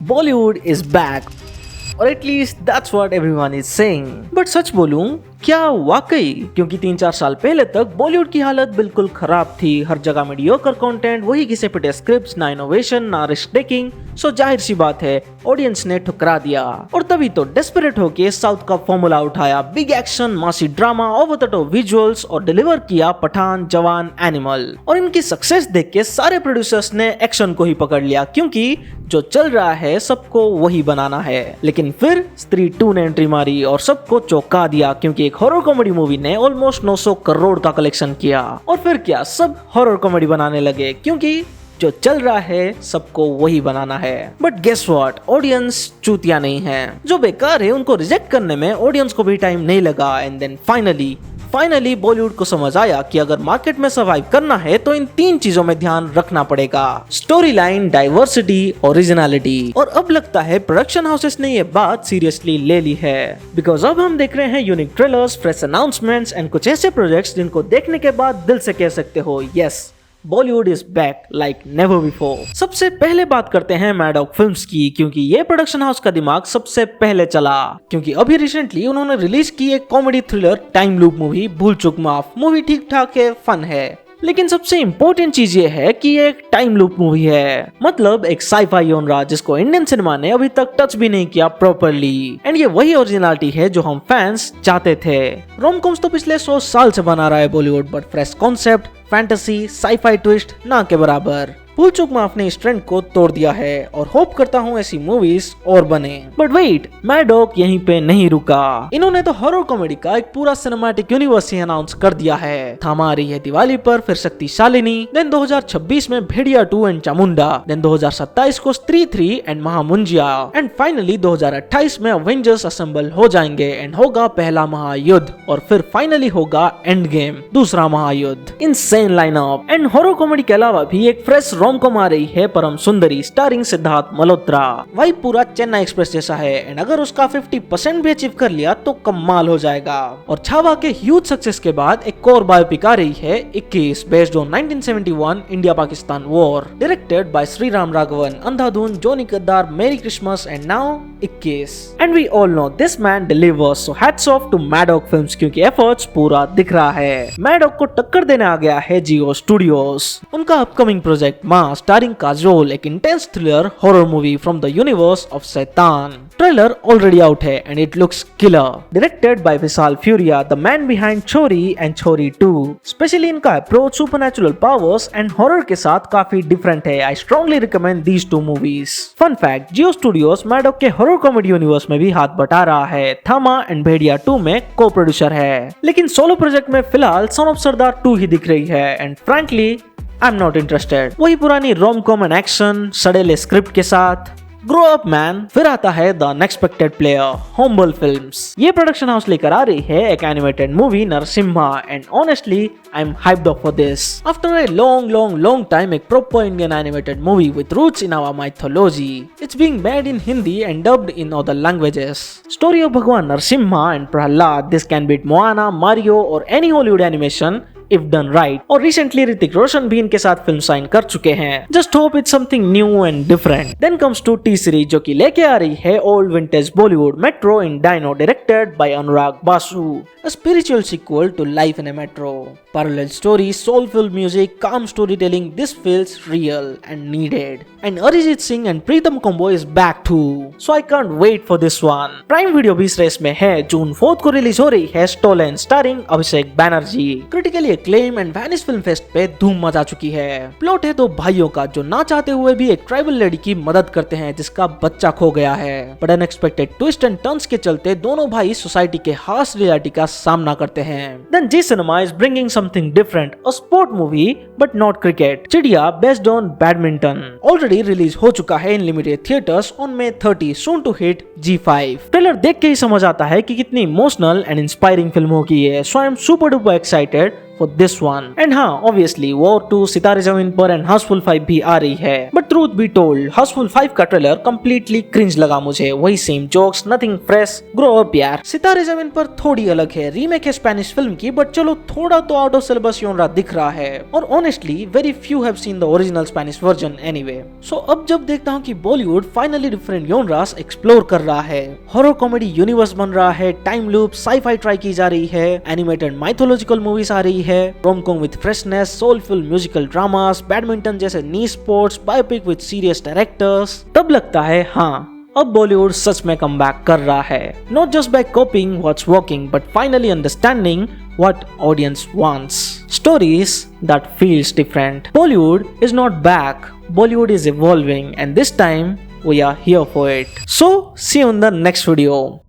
Bollywood is back. और at least that's what everyone is saying. But सच बोलूं, क्या वाकई? क्योंकि 3-4 साल पहले तक बॉलीवुड की हालत बिल्कुल खराब थी। हर जगह मीडियोकर कंटेंट, वही घिसे पिटे स्क्रिप्ट्स, ना इनोवेशन ना रिस्क टेकिंग। सो जाहिर सी बात है ऑडियंस ने ठुकरा दिया और तभी तो डेस्परेट होके साउथ का फॉर्मूला उठाया। बिग एक्शन, मासी drama, over the top visuals और डिलीवर किया पठान, जवान, एनिमल। और इनकी सक्सेस देख के सारे प्रोड्यूसर्स ने एक्शन को ही पकड़ लिया, क्योंकि जो चल रहा है सबको वही बनाना है। लेकिन फिर स्त्री 2 ने एंट्री मारी और सबको चौंका दिया, क्योंकि एक हॉरर कॉमेडी मूवी ने ऑलमोस्ट 900 करोड़ का कलेक्शन किया। और फिर क्या, सब हॉरर कॉमेडी बनाने लगे, क्योंकि जो चल रहा है सबको वही बनाना है। बट गेस व्हाट, ऑडियंस चूतिया नहीं है। जो बेकार है उनको रिजेक्ट करने में ऑडियंस को भी टाइम नहीं लगा। एंड देन फाइनली बॉलीवुड को समझ आया कि अगर मार्केट में सर्वाइव करना है तो इन 3 चीजों में ध्यान रखना पड़ेगा: स्टोरी लाइन, डाइवर्सिटी, ओरिजिनलिटी। और अब लगता है प्रोडक्शन हाउसेस ने ये बात सीरियसली ले ली है, बिकॉज अब हम देख रहे हैं unique trailers, fresh announcements and कुछ ऐसे प्रोजेक्ट्स जिनको देखने के बाद दिल से कह सकते हो, yes, Bollywood is back like never before. सबसे पहले बात करते हैं मैडॉक फिल्म्स की, क्योंकि ये प्रोडक्शन हाउस का दिमाग सबसे पहले चला। क्योंकि अभी रिसेंटली उन्होंने रिलीज की एक comedy thriller time loop movie भूल चूक माफ। मूवी ठीक ठाक है, फन है, लेकिन सबसे इम्पोर्टेंट चीज ये है कि ये एक टाइम लूप मूवी है। मतलब एक साईफाई जॉनरा जिसको इंडियन सिनेमा ने अभी तक टच भी नहीं किया प्रॉपर्ली। एंड ये वही ओरिजिनलिटी है जो हम फैंस चाहते थे। रोमकॉम्स तो पिछले 100 साल से बना रहा है Bollywood, but fresh concept, fantasy, sci-fi twist ना के बराबर। भूल चूक माफ ने इस ट्रेंड को तोड़ दिया है और होप करता हूँ ऐसी मूवीज और बने। बट वेट, मैडॉक यहीं पे नहीं रुका। इन्होंने तो हॉरर कॉमेडी का एक पूरा सिनेमैटिक यूनिवर्स ही अनाउंस कर दिया है। थामा आ रही है दिवाली पर, फिर शक्तिशालिनी, देन 2026 में भेड़िया 2 एंड चामुंडा, देन 2027 को स्त्री 3 एंड महामुंजिया, एंड फाइनली 2028 में अवेंजर्स असेंबल हो जाएंगे एंड होगा पहला महायुद्ध, और फिर फाइनली होगा एंड गेम, दूसरा महायुद्ध। Insane lineup. And horror comedy के अलावा भी एक फ्रेश रोमकॉम आ रही है, परम सुंदरी, स्टारिंग सिद्धार्थ मल्होत्रा। वही पूरा चेन्नई एक्सप्रेस जैसा है, एंड अगर उसका 50% भी अचीव कर लिया तो कमाल हो जाएगा। और छावा के ह्यूज सक्सेस के बाद एक और बायोपिक आ रही है 21, based on 1971 India Pakistan war, directed by Sriram Raghavan, Andhadhun, Johnny Gaddaar, Merry Christmas and now 21। And we all know this man delivers, so hats off to Maddock films, क्योंकि एफर्ट्स पूरा दिख रहा है। मैडॉक को टक्कर देने आ गया है जियो स्टूडियोज। उनका अपकमिंग प्रोजेक्ट स्टारिंग काजोल, एक intense thriller horror movie from the universe of Shaitaan. Trailer already out है and it looks killer. Directed by Vishal Furia, the man behind Chhorii and Chhorii 2। Specially इनका approach supernatural powers and horror के साथ काफी different है। I strongly recommend these 2 movies. Fun fact, Jio studios Maddock के horror comedy universe में भी हाथ बटा रहा है। थामा एंड भेड़िया 2 में को प्रोड्यूसर है, लेकिन सोलो प्रोजेक्ट में फिलहाल सन ऑफ सरदार 2 ही दिख रही है। And frankly I'm not interested। वही पुरानी रोम-कॉम एंड एक्शन, सड़ेले स्क्रिप्ट के साथ। Grow up man. फिर आता है the unexpected player, Hombale films. ये प्रोडक्शन हाउस लेकर आ रही है एक animated movie Narasimha, and honestly I am hyped up for this. After a long time एक proper Indian animated movie with roots in our mythology. It's being made in Hindi and dubbed in other languages. Story of Bhagwan Narasimha and Prahlad. This can beat Moana, Mario और any Hollywood animation if done right। और recently Hrithik Roshan भी इनके साथ film sign कर चुके हैं। Just hope it's something new and different। Then comes to T series, जो कि लेके आ रही है old vintage Bollywood Metro in Dino, directed by Anurag Basu। A spiritual sequel to Life in a Metro। Parallel story, soulful music, calm storytelling. This feels real and needed। And Arijit Singh and Pritam combo is back too। So I can't wait for this one। Prime Video भी इस race में है। जून 4 को release हो रही है Stolen, starring Abhishek Banerjee. Critically acclaimed and Venice Film Fest पे धूम मचा चुकी है। प्लॉट है 2 भाइयों का जो ना चाहते हुए भी एक ट्राइबल लेडी की मदद करते हैं जिसका बच्चा खो गया है। But unexpected twist and turns के चलते दोनों भाई सोसाइटी के हार्श रियलिटी का सामना करते हैं। Then G Cinema is bringing something different, a sport movie but not cricket। चिड़िया based on badminton already release हो चुका है in limited theaters on May 30, soon to hit G5। Trailer देख के ही समझ आता है कि कितनी इमोशनल एंड इंस्पायरिंग फिल्म होगी ये। So I am super duper excited for this one. And हाँ, ऑब्वियसली वॉर 2, सितारे जमीन पर एंड हाउसफुल 5 भी आ रही है। But truth be told, Housefull 5 का ट्रेलर कंप्लीटली क्रिंज लगा मुझे। वही same jokes, nothing fresh, grow up यार। सितारे जमीन पर थोड़ी अलग है, रीमेक है स्पेनिश फिल्म की, बट चलो थोड़ा तो आउट ऑफ सिलेबस योनरा दिख रहा है। और honestly very few have seen the original Spanish version anyway. So अब जब देखता हूँ कि Bollywood finally different genres explore कर रहा है, हॉरर कॉमेडी यूनिवर्स बन रहा है, टाइम लूप, साई-फाई ट्राई की जा रही है, एनिमेटेड माइथोलॉजिकल मूवीज आ रही है, rom com with freshness, soulful musical dramas, badminton जैसे नी sports, biopic with serious directors, तब लगता है हाँ, अब बॉलीवुड सच में कमबैक कर रहा है। Not just by कॉपिंग what's working, but finally understanding what audience wants. Stories that feels different. Bollywood is not back. Bollywood is evolving, and this time we are here for it. So see you in the next video.